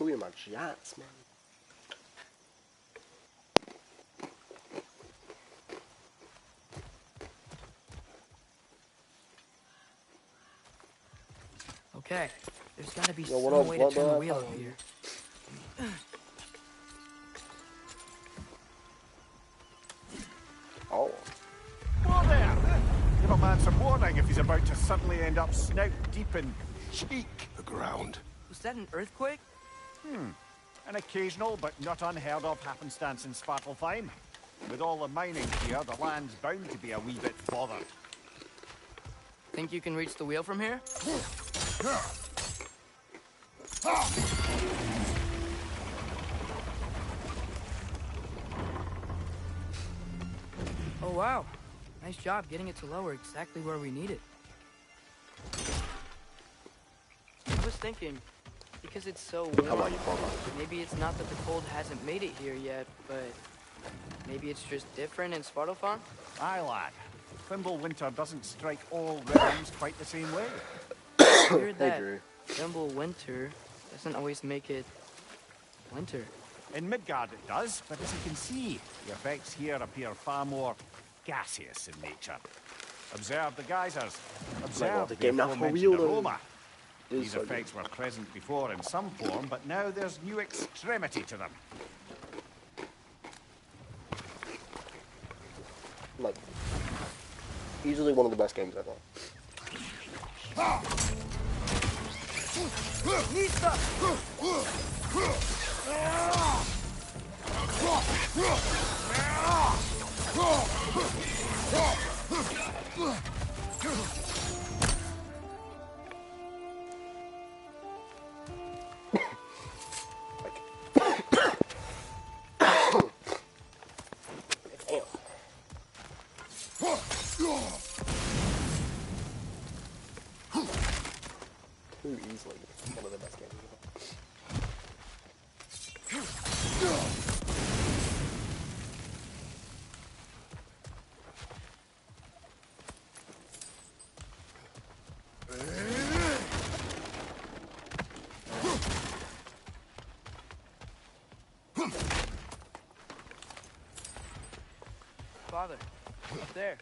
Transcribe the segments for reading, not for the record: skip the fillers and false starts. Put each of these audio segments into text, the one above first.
talking about yachts, man. Okay, there's gotta be some way to turn the wheel up here. Oh. Whoa there! Give a man some warning if he's about to suddenly end up snout deep in cheek. The ground. Was that an earthquake? An occasional but not unheard of happenstance in Svartalfheim. With all the mining here, the land's bound to be a wee bit bothered. Think you can reach the wheel from here? Oh wow, nice job getting it to lower exactly where we need it. I was thinking, because it's so warm, maybe it's not that the cold hasn't made it here yet, but maybe it's just different in Svartalfheim? Aye, lad. Thimble winter doesn't strike all realms quite the same way. I heard that Thimble winter doesn't always make it winter. In Midgard it does, but as you can see, the effects here appear far more gaseous in nature. Observe the geysers. Observe the aforementioned aroma. These effects were present before in some form, but now there's new extremity to them. Like, easily one of the best games ever. Too easily one of the best games Father, up there.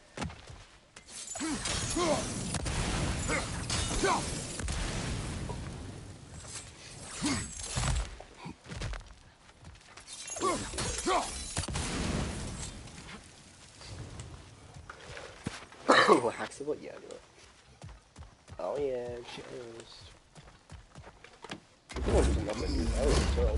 Waxable? Yeah, do it. Oh yeah, cheers. People are using up new arrows as well.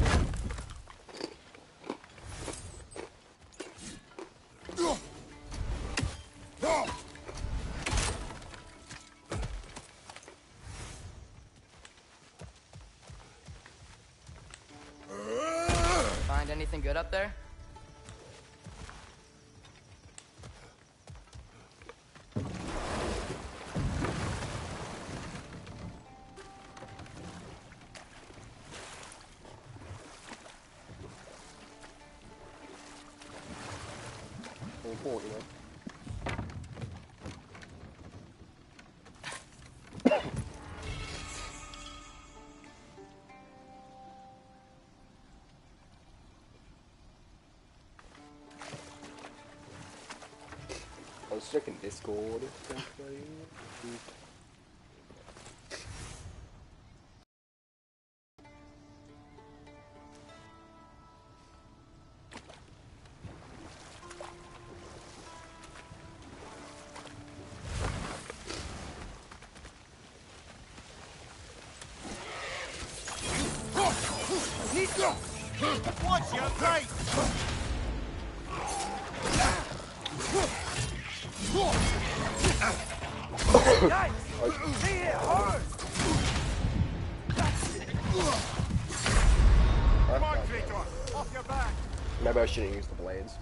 Find anything good up there? I was checking Discord. Watch your right! Yikes! See it hard! Come on, Kratos! Off your back! Maybe I shouldn't use the blades.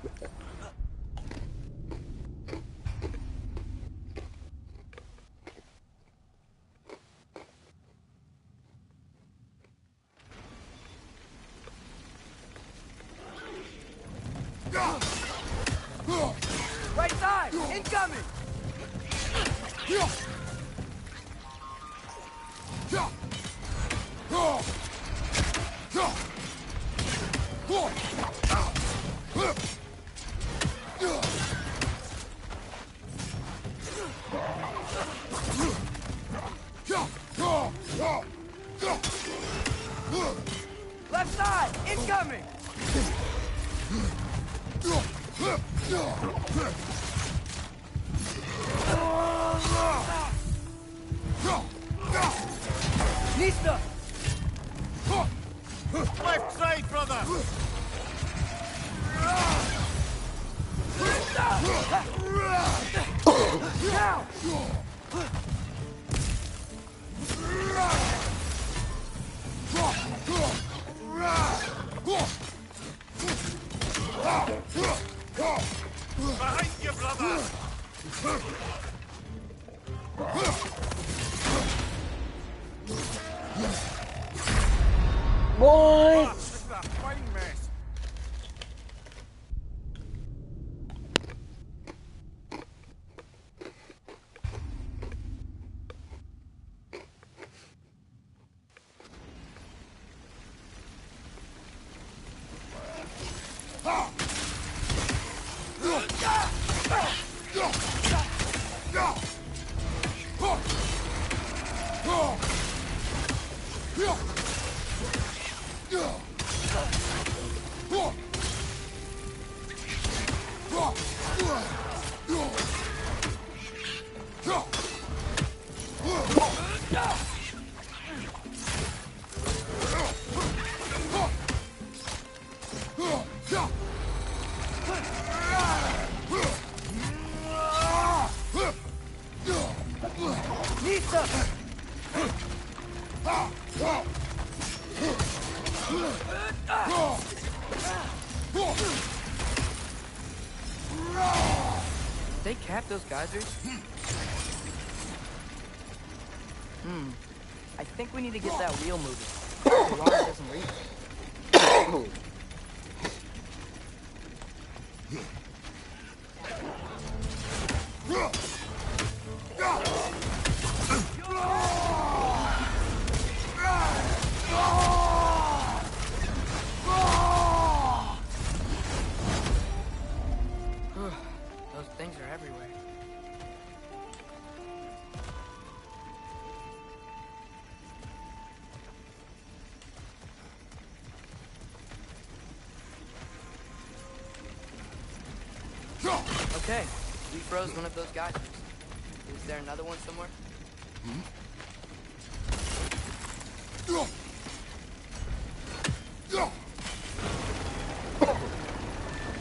Right side! Incoming! Nista! Left side, brother! Behind you, brother! Boy! This is a fine mess. They capped those geysers? I think we need to get that wheel moving. The water doesn't leak. Those things are everywhere. Okay, we froze one of those geysers. Is there another one somewhere?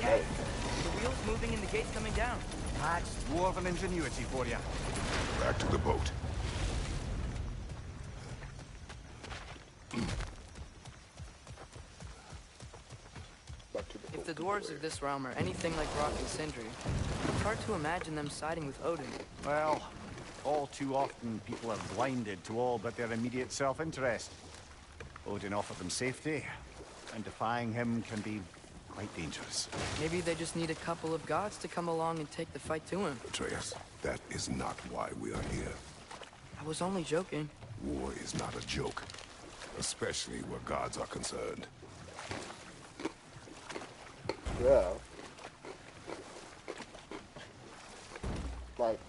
Hey. The wheel's moving and the gate's coming down. That's dwarven ingenuity for you. Back to the boat. Back to the If the boat. dwarves of this realm are anything like Rock and Sindri, it's hard to imagine them siding with Odin. Well, all too often people are blinded to all but their immediate self-interest. Odin offered them safety, and defying him can be quite dangerous. Maybe they just need a couple of gods to come along and take the fight to him. Atreus, that is not why we are here. I was only joking. War is not a joke, especially where gods are concerned. Yeah. Like,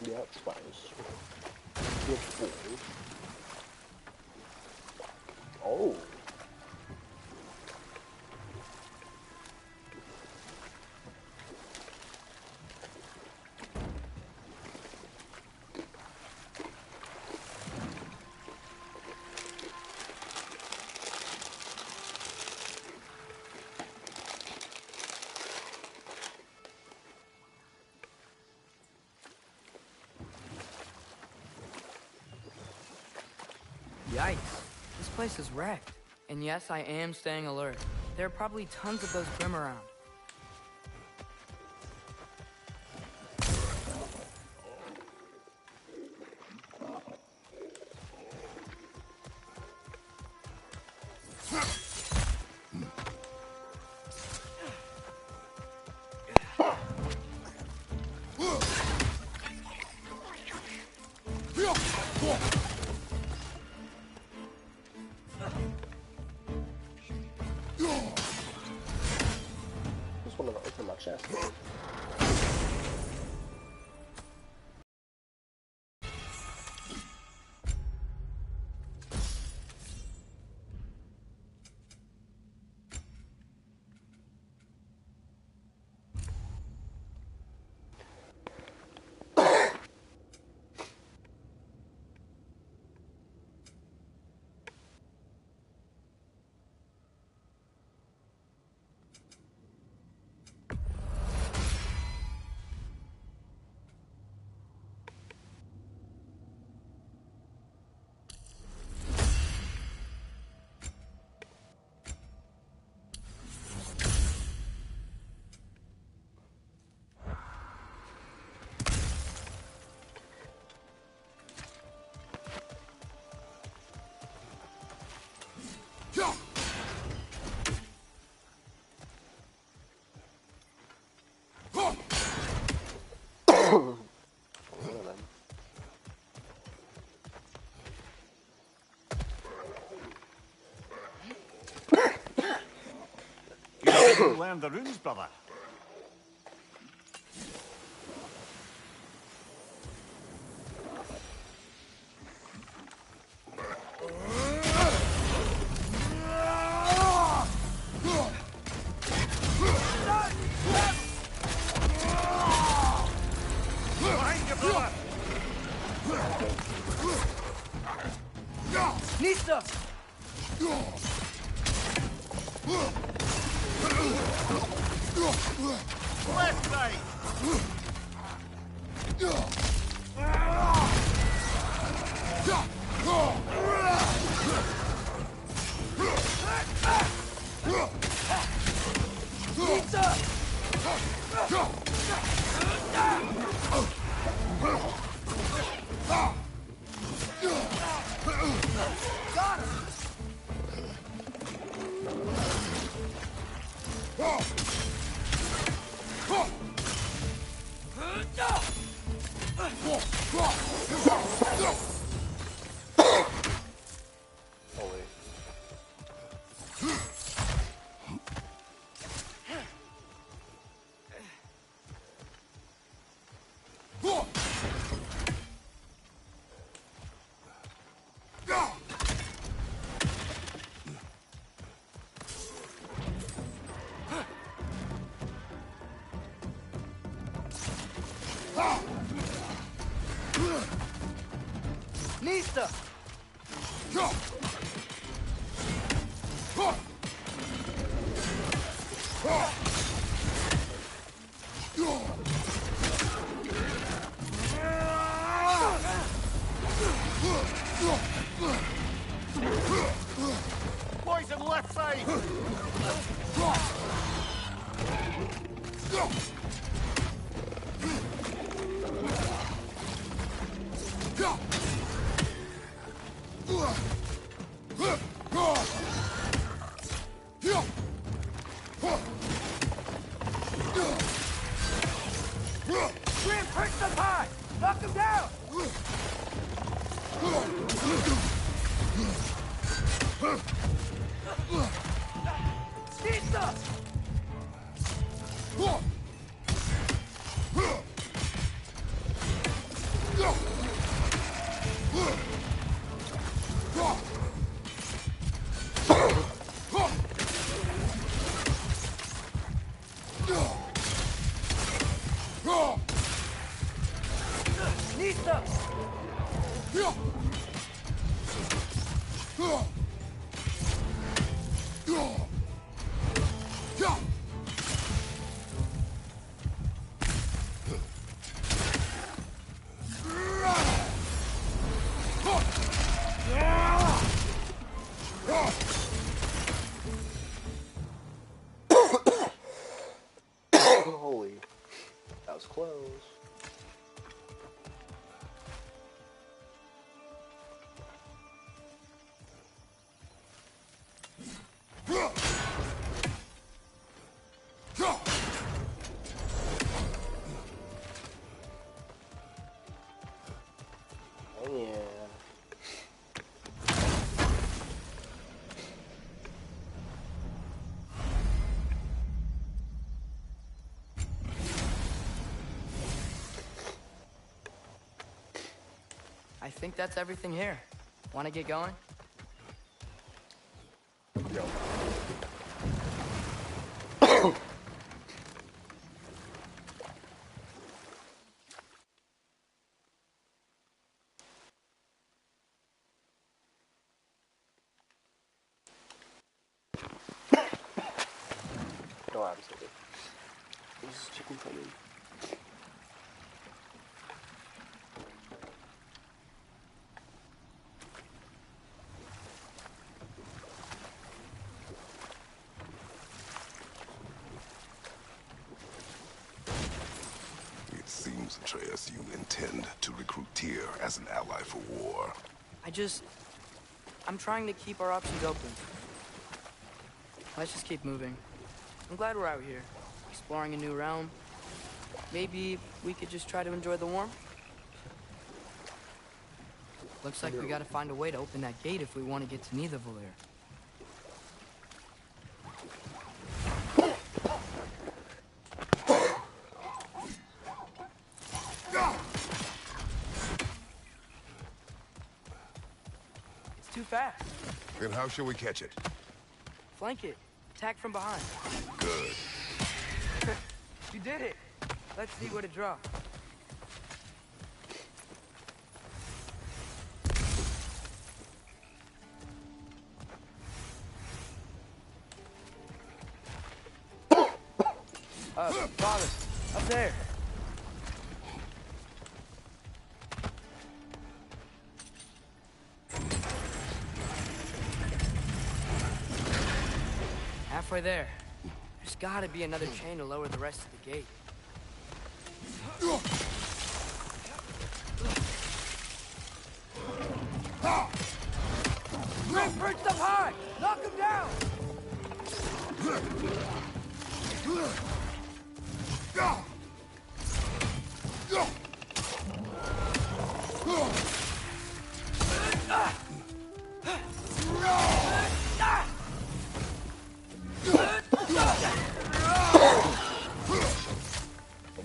yeah, it's fine. Good food. Oh. Yikes. This place is wrecked. And yes, I am staying alert. There are probably tons of those Grim around. Just want to open my chest. One of them. You learned the runes, brother. Behind you, brother. Nista! Left side. Holy. Nista! Poison left side. Grim, perch the pie! Knock him down! Nista! Nista! Holy. That was close. Oh yeah. I think that's everything here. Want to get going? Yo. No, I'm sorry. This is chicken coming. It seems, Atreus, you intend to recruit Tyr as an ally for war. I'm trying to keep our options open. Let's just keep moving. I'm glad we're out here, exploring a new realm. maybe we could just try to enjoy the warmth? Looks like we gotta find a way to open that gate if we want to get to Nidavellir. It's too fast. Then how shall we catch it? Flank it. Attack from behind. Good. You did it. Let's see what it draws. Father, up there. Halfway there. There's gotta be another chain to lower the rest of the gate. Grim perched up high! Knock him down!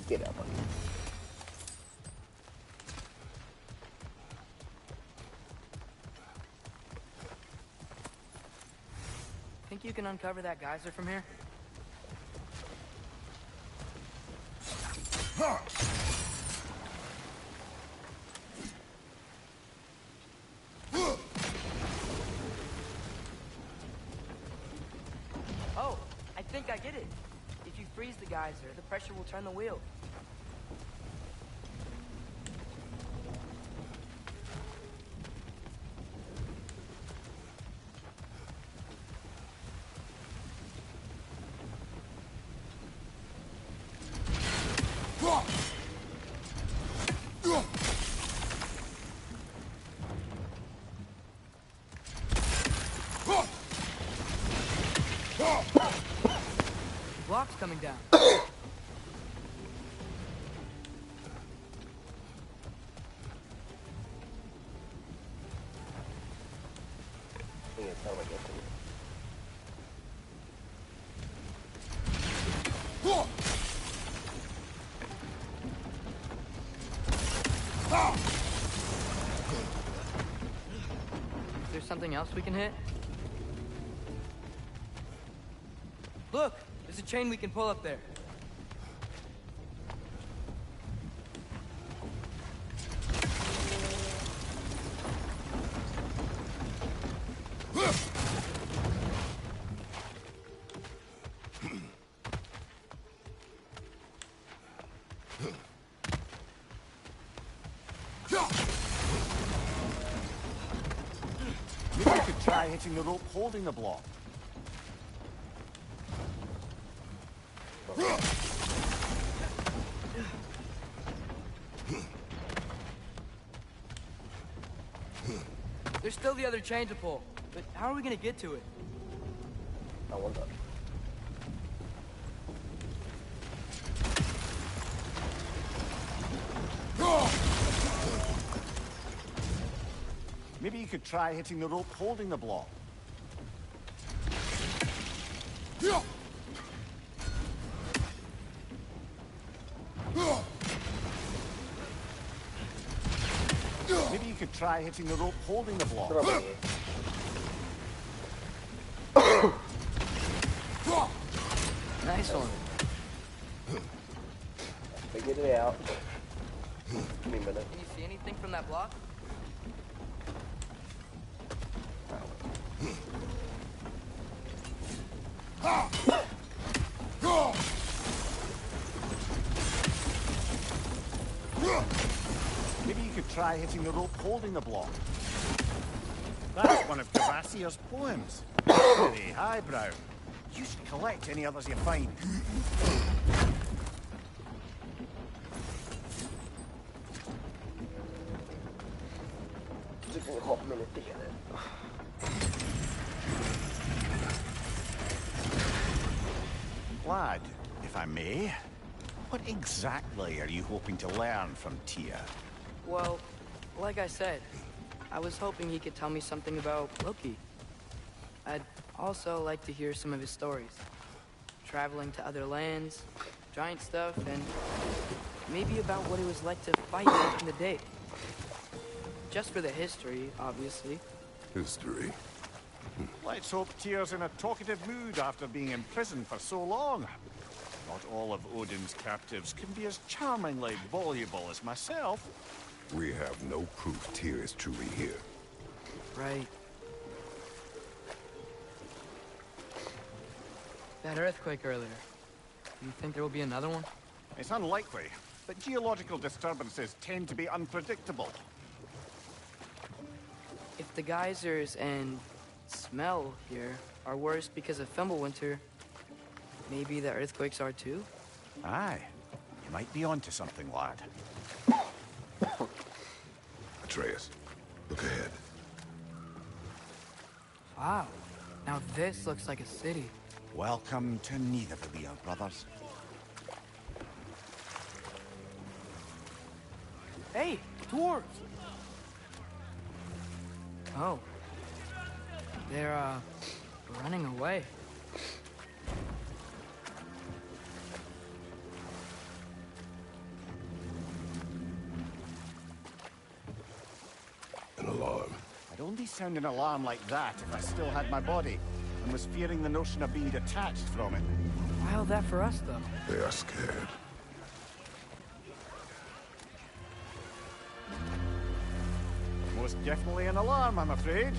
Get up. Think you can uncover that geyser from here? Oh, I think I get it. If you freeze the geyser, the pressure will turn the wheel. Block's coming down. I think it's how I get to it. Is there something else we can hit? Look! There's a chain we can pull up there. Maybe you could try hitting the rope holding the block. There's still the other chain to pull, but how are we gonna get to it? I wonder. Maybe you could try hitting the rope holding the block. Maybe you could try hitting the rope holding the block. Nice one. Figured it out. Give me a minute. Can you see anything from that block? Maybe you could try hitting the rope holding the block. That's one of Cavassier's poems. Very highbrow. You should collect any others you find. Took me a hot minute to get it. Lad, if I may, What exactly are you hoping to learn from Tia? Well, like I said, I was hoping he could tell me something about Loki. I'd also like to hear some of his stories. Traveling to other lands, giant stuff, and maybe about what it was like to fight back in the day. Just for the history, obviously. History? Let's hope Tyr's in a talkative mood after being in prison for so long. Not all of Odin's captives can be as charmingly voluble as myself. We have no proof Tyr is truly here. Right. That earthquake earlier. Do you think there will be another one? It's unlikely, but geological disturbances tend to be unpredictable. If the geysers and smell here are worse because of Fimbulwinter, maybe the earthquakes are too? Aye. You might be onto something, lad. Atreus, look ahead. Wow. Now this looks like a city. Welcome to Nidavellir, brothers. Hey, dwarves! Oh. They're, running away. An alarm. I'd only sound an alarm like that if I still had my body, and was fearing the notion of being detached from it. Why all that for us, though? They are scared. Most definitely an alarm, I'm afraid.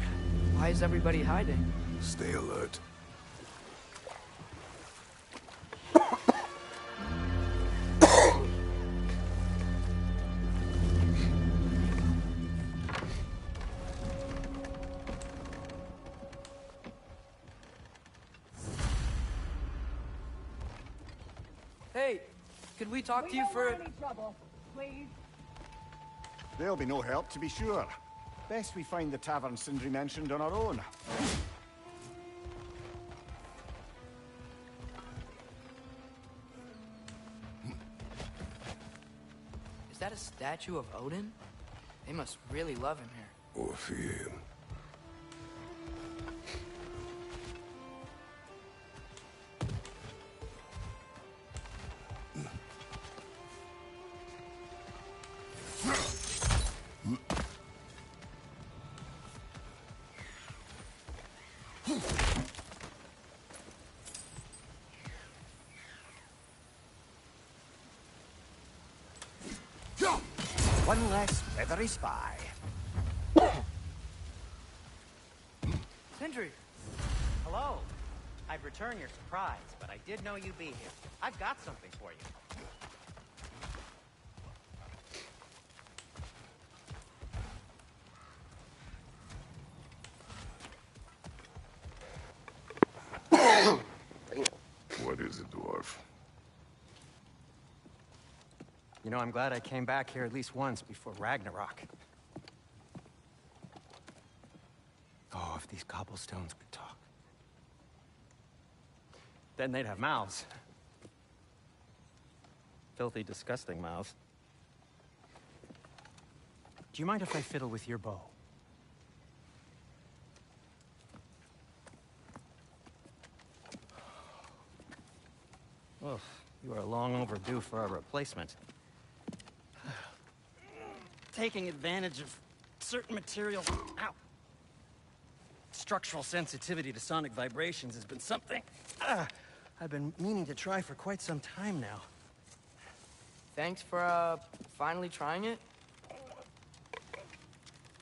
Why is everybody hiding? Stay alert. Hey, could we talk to you for... any trouble, please. There'll be no help, to be sure. Best we find the tavern Sindri mentioned on our own. Is that a statue of Odin? They must really love him here. Or fear him. One less feathery spy. Sindri! Hello. I'd return your surprise, but I did know you'd be here. I've got something for you. What is it, dwarf? You know, I'm glad I came back here at least once before Ragnarok. Oh, if these cobblestones could talk. Then they'd have mouths. Filthy, disgusting mouths. Do you mind if I fiddle with your bow? Oh, you are long overdue for a replacement. Taking advantage of certain materials. Ow! Structural sensitivity to sonic vibrations has been something I've been meaning to try for quite some time now. Thanks for, finally trying it.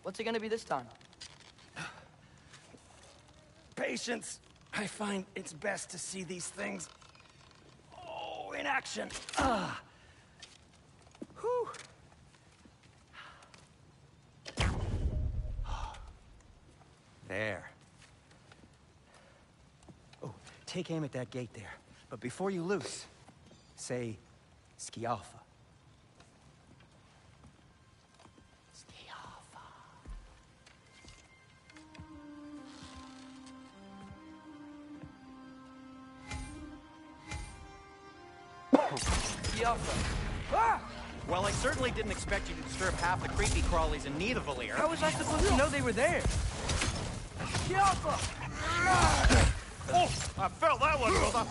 What's it gonna be this time? Patience. I find it's best to see these things, in action. Whew. There. Oh, take aim at that gate there. But before you loose, say, Skialfa. Skialfa. Well, I certainly didn't expect you to disturb half the creepy crawlies in need of Valir. How was I supposed to know they were there? Oh, I felt that one, brother.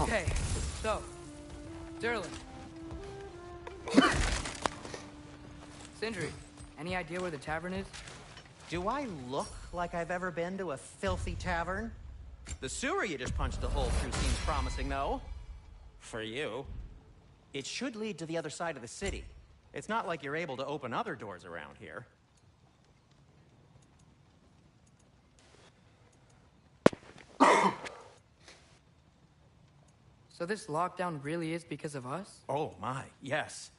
Okay, so, Derlin. Sindri, any idea where the tavern is? Do I look like I've ever been to a filthy tavern? The sewer you just punched a hole through seems promising, though. For you. It should lead to the other side of the city. It's not like you're able to open other doors around here. So this lockdown really is because of us? Oh my, yes.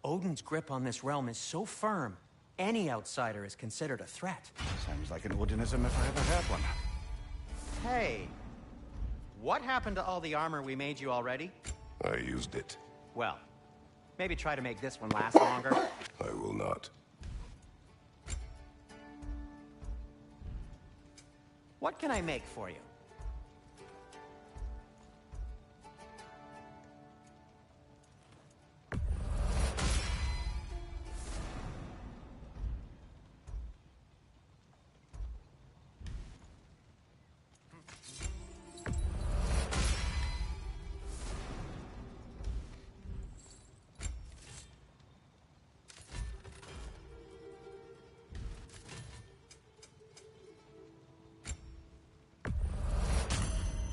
Odin's grip on this realm is so firm, any outsider is considered a threat. Sounds like an Odinism if I ever heard one. Hey, what happened to all the armor we made you already? I used it. Well, maybe try to make this one last longer. I will not. What can I make for you?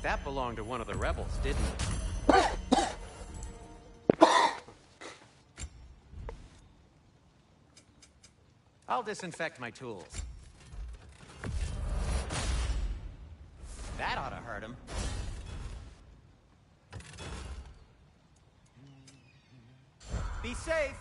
That belonged to one of the rebels, didn't it? I'll disinfect my tools. That ought to hurt him. Be safe!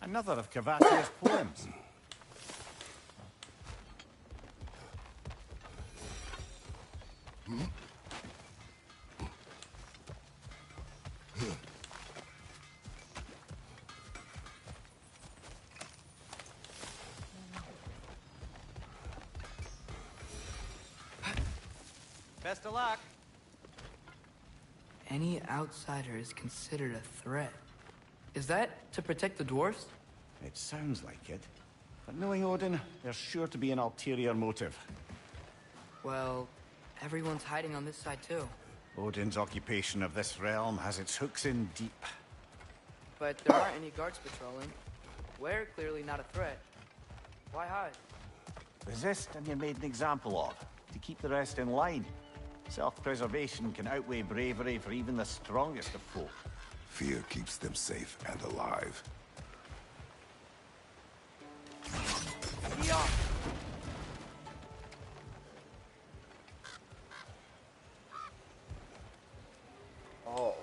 Another of Cavatia's poems. Best of luck. Any outsider is considered a threat. Is that to protect the dwarves? It sounds like it. But knowing Odin, there's sure to be an ulterior motive. Well, everyone's hiding on this side too. Odin's occupation of this realm has its hooks in deep. But there aren't any guards patrolling. We're clearly not a threat. Why hide? Resist and you're made an example of, to keep the rest in line. Self-preservation can outweigh bravery for even the strongest of folk. Fear keeps them safe and alive. Oh.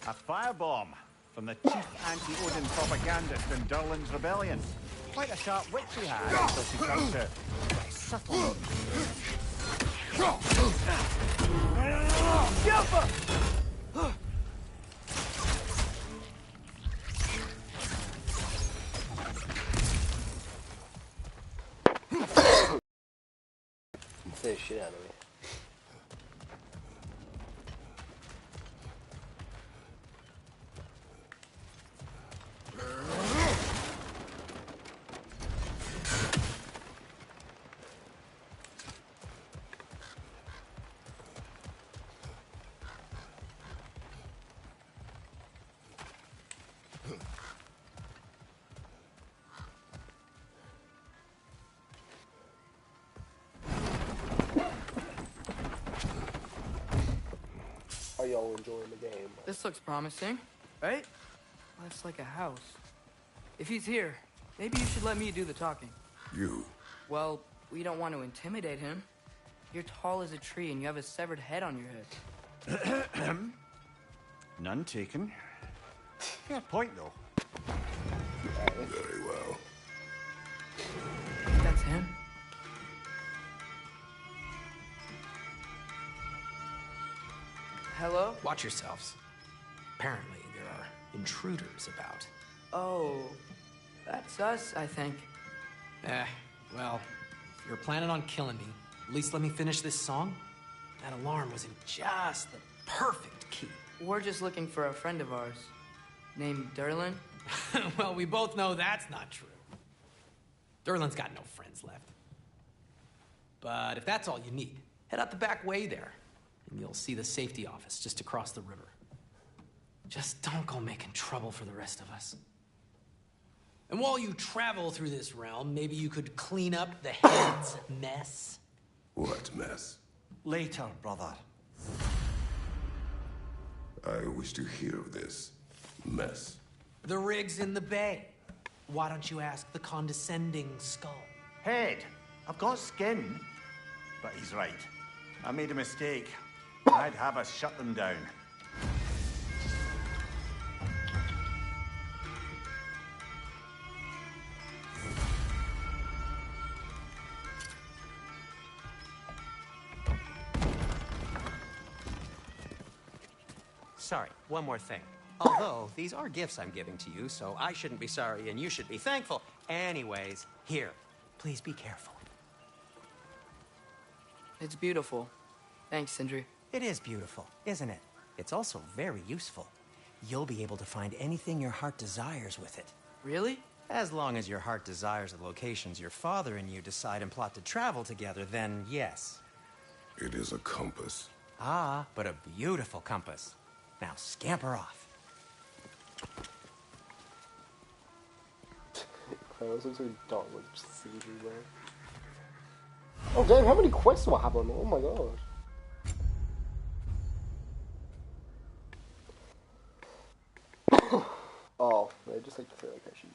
A firebomb from the chief anti-Odin propagandist in Durlin's rebellion. Quite a sharp wit she had until she turned to subtle. Say shit out of me. Are y'all enjoying the game? This looks promising, right? Looks like a house. If he's here, maybe you should let me do the talking. You? Well, we don't want to intimidate him. You're tall as a tree and you have a severed head on your head. None taken. Fair point, though. Very well. That's him. Hello? Watch yourselves. Apparently, there are intruders about. Oh, that's us, I think. Well, if you're planning on killing me, at least let me finish this song. That alarm was in just the perfect key. We're just looking for a friend of ours named Derlin. Well, we both know that's not true. Derlin's got no friends left. But if that's all you need, head out the back way there, and you'll see the safety office just across the river. Just don't go making trouble for the rest of us. And while you travel through this realm, maybe you could clean up the head's mess. What mess? Later, brother. I wish to hear of this mess. The rig's in the bay. Why don't you ask the condescending skull? Head, I've got skin. But he's right. I made a mistake. I'd have us shut them down. Sorry, one more thing. Although, these are gifts I'm giving to you, so I shouldn't be sorry and you should be thankful. Anyways, here, please be careful. It's beautiful. Thanks, Sindri. It is beautiful, isn't it? It's also very useful. You'll be able to find anything your heart desires with it. Really? As long as your heart desires the locations your father and you decide and plot to travel together, then yes. It is a compass. Ah, but a beautiful compass. Now scamper off. This looks like dog with Sindri, man. Oh damn, how many quests do I have on? Oh my gosh. Oh, I just like to feel like I should.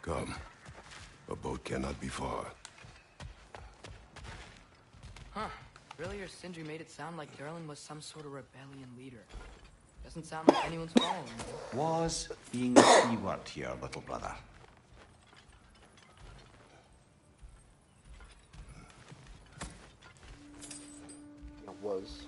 Come. A boat cannot be far. Huh. Earlier, Sindri made it sound like Derlin was some sort of rebellion leader. Doesn't sound like anyone's following him. Was being the key word here, little brother. It was.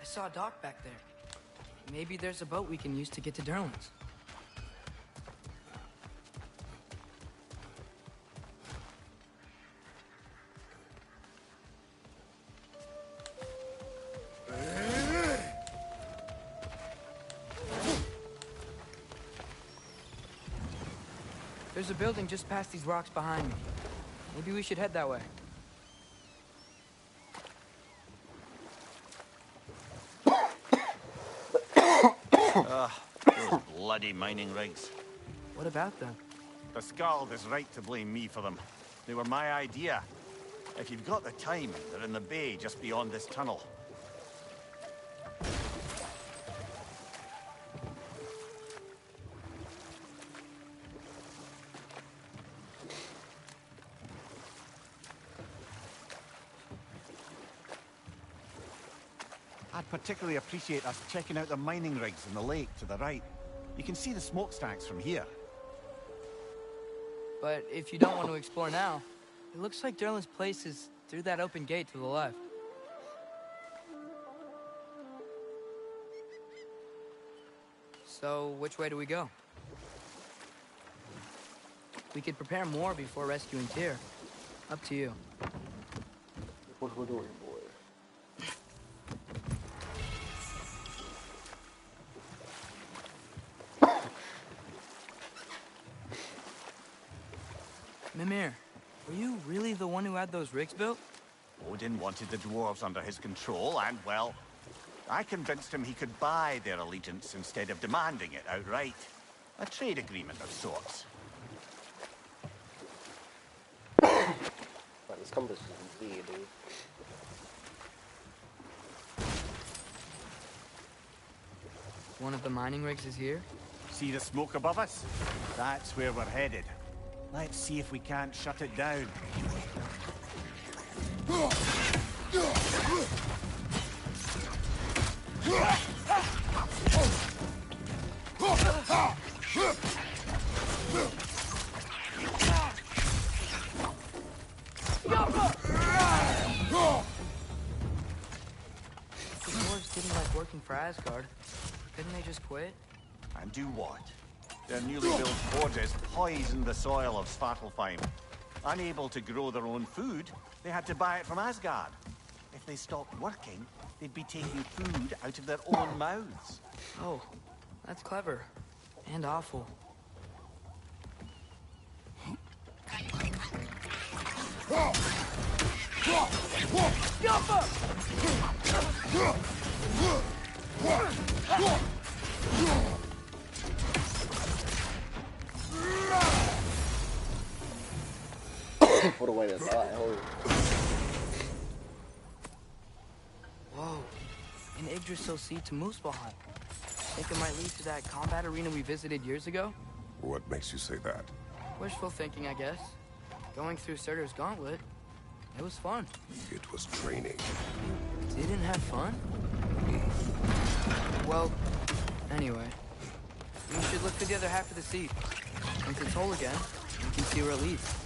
I saw a dock back there. Maybe there's a boat we can use to get to Derlin's. There's a building just past these rocks behind me. Maybe we should head that way. Those bloody mining rigs. What about them? The Skald is right to blame me for them. They were my idea. If you've got the time, they're in the bay just beyond this tunnel. I'd particularly appreciate us checking out the mining rigs in the lake to the right. You can see the smokestacks from here. But if you don't want to explore now, it looks like Derlin's place is through that open gate to the left. So, which way do we go? We could prepare more before rescuing Tyr. Up to you. What we're doing, boy. Mimir, were you really the one who had those rigs built? Odin wanted the dwarves under his control, and, well, I convinced him he could buy their allegiance instead of demanding it outright. A trade agreement of sorts. Right, this compass is weird, dude. One of the mining rigs is here? See the smoke above us? That's where we're headed. Let's see if we can't shut it down. The dwarves didn't like working for Asgard. Couldn't they just quit? And do what? Their newly built forges poisoned the soil of Svartalfheim. Unable to grow their own food, they had to buy it from Asgard. If they stopped working, they'd be taking food out of their own mouths. Oh, that's clever. And awful. What a way to die, holy. Whoa. An Yggdrasil seed to Muspelheim. Think it might lead to that combat arena we visited years ago? What makes you say that? Wishful thinking, I guess. Going through Surtur's gauntlet. It was fun. It was training. Didn't have fun? Well, anyway. We should look for the other half of the seed. Once it's whole again, we can see where it leads.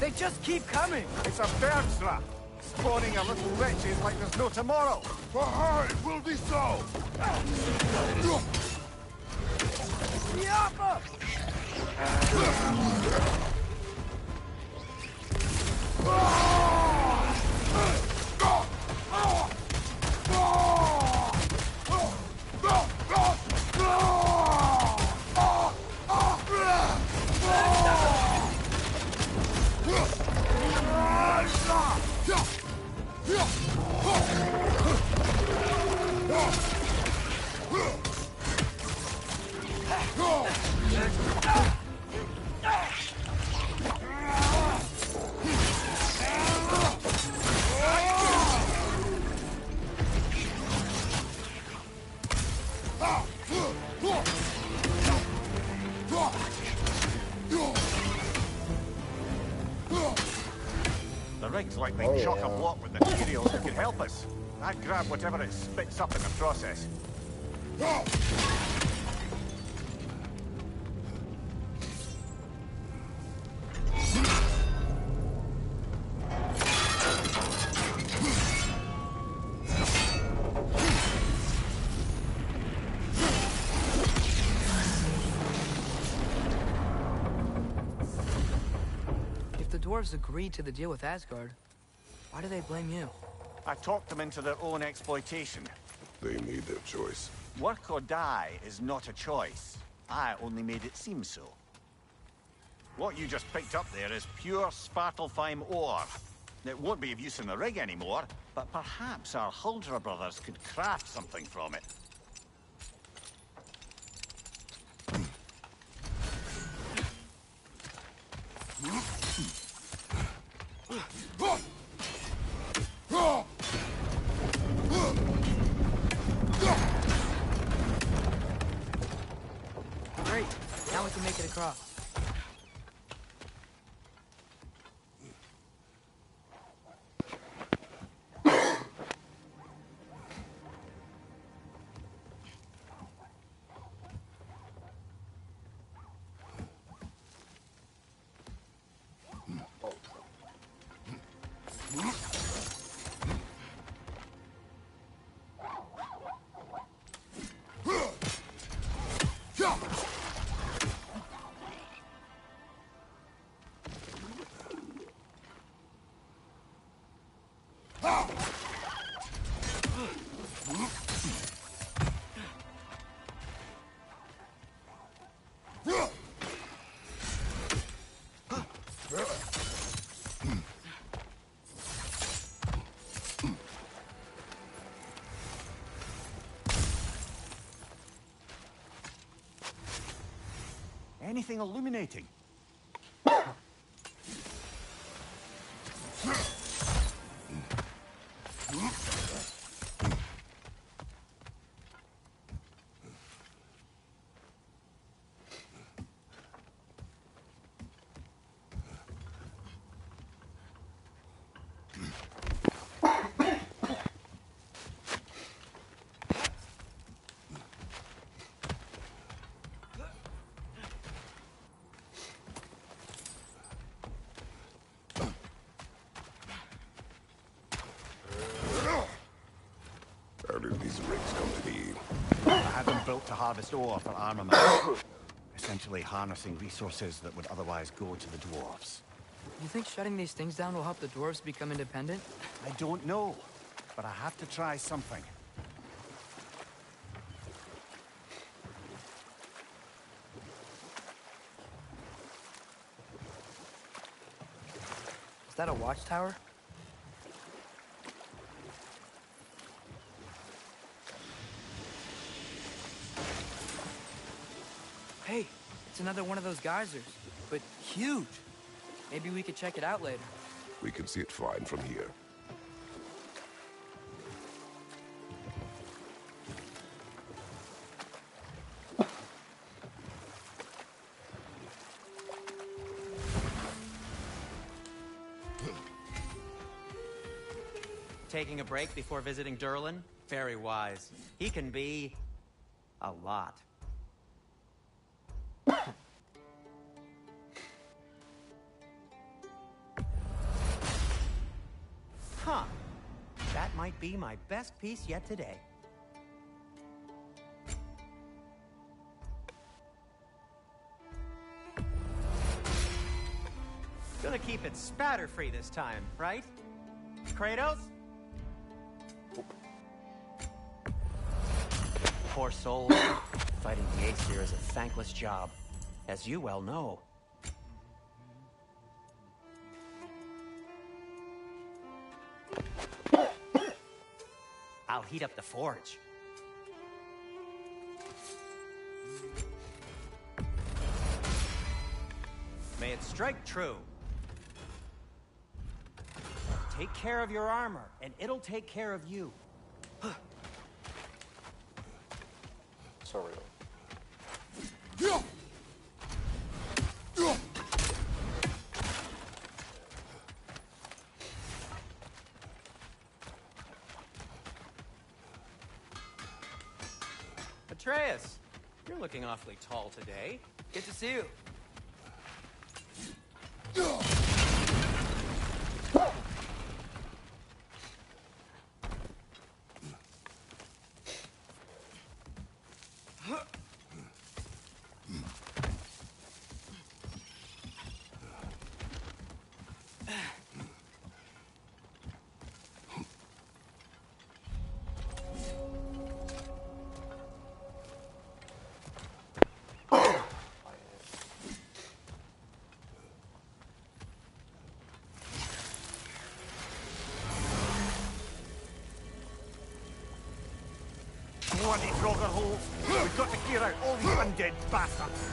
They just keep coming! It's a Bergsra, spawning a little wretches like there's no tomorrow. For her, it will be so! Yappa! The rig's like they chock-a-block with materials that could help us. I'd grab whatever it spits up in the process. If the dwarves agreed to the deal with Asgard, why do they blame you? I talked them into their own exploitation. They made their choice. Work or die is not a choice. I only made it seem so. What you just picked up there is pure Svartalfheim ore. It won't be of use in the rig anymore, but perhaps our Huldra brothers could craft something from it. Great. Now we can make it across. Anything illuminating? How did these rigs come to be? I had them built to harvest ore for armament. Essentially harnessing resources that would otherwise go to the dwarves. You think shutting these things down will help the dwarves become independent? I don't know, but I have to try something. Is that a watchtower? Hey, it's another one of those geysers, but huge. Maybe we could check it out later. We can see it fine from here. Taking a break before visiting Durlin? Very wise. He can be... a lot. Huh. That might be my best piece yet today. Gonna keep it spatter-free this time, right? Kratos? Poor soul. Fighting the Aesir is a thankless job, as you well know. I'll heat up the forge. May it strike true. Take care of your armor, and it'll take care of you. Sorry. Atreus, you're looking awfully tall today. Good to see you. Bloody Frogger holes. We've got to clear out all these undead bastards.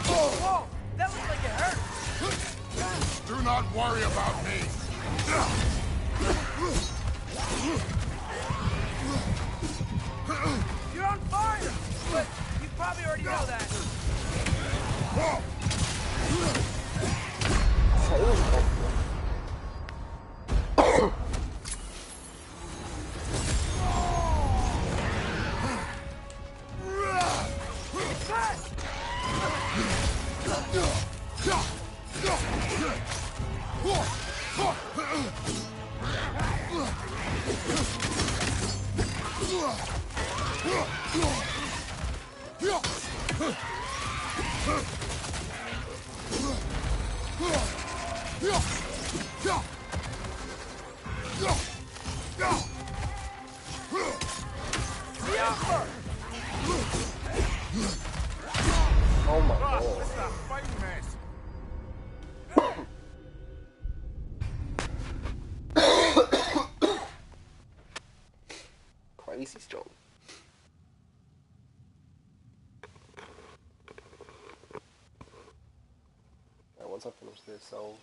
Whoa! That looks like it hurt! Do not worry about me. You're on fire! But you probably already know that. Oh my Ah, god. this is a fine mess. Crazy strong. Alright, once I finish this, I'll...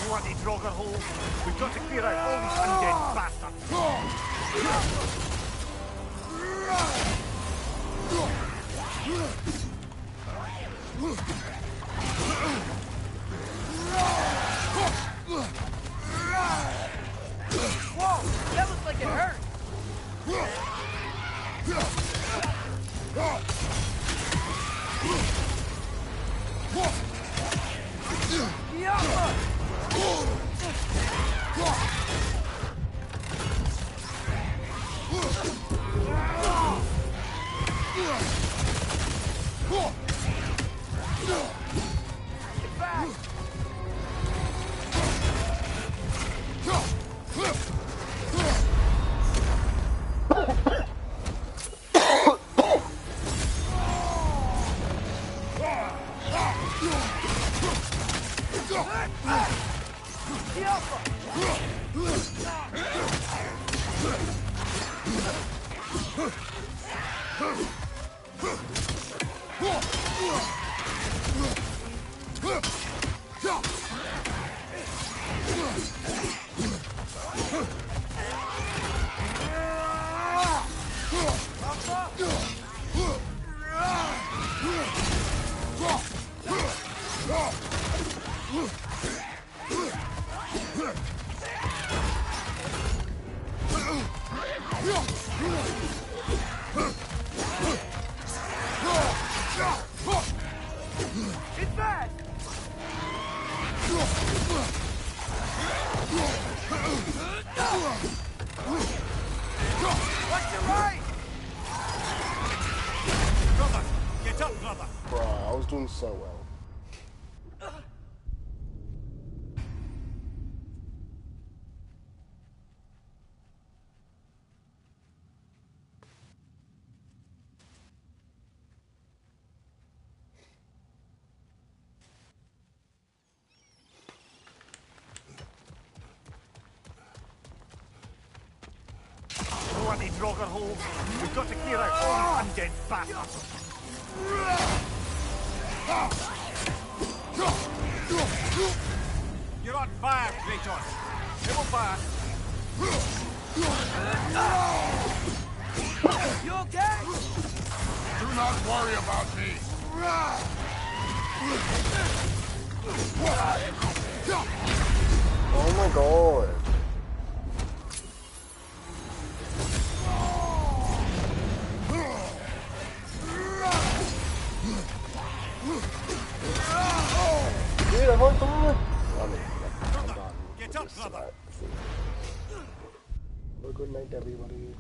Bloody Frogger holes. We've got to clear out all these undead bastards. Whoa! That looks like it hurt! Brother, get up, brother. Bruh, I was doing so well. Bloody Frogger holes. We've got to clear out all these undead bastards. You're on fire, Kratos. They will fire. You okay? Do not worry about me. Oh my god. Dude, I'm on fire. Get up, brother. Well, good night, everybody.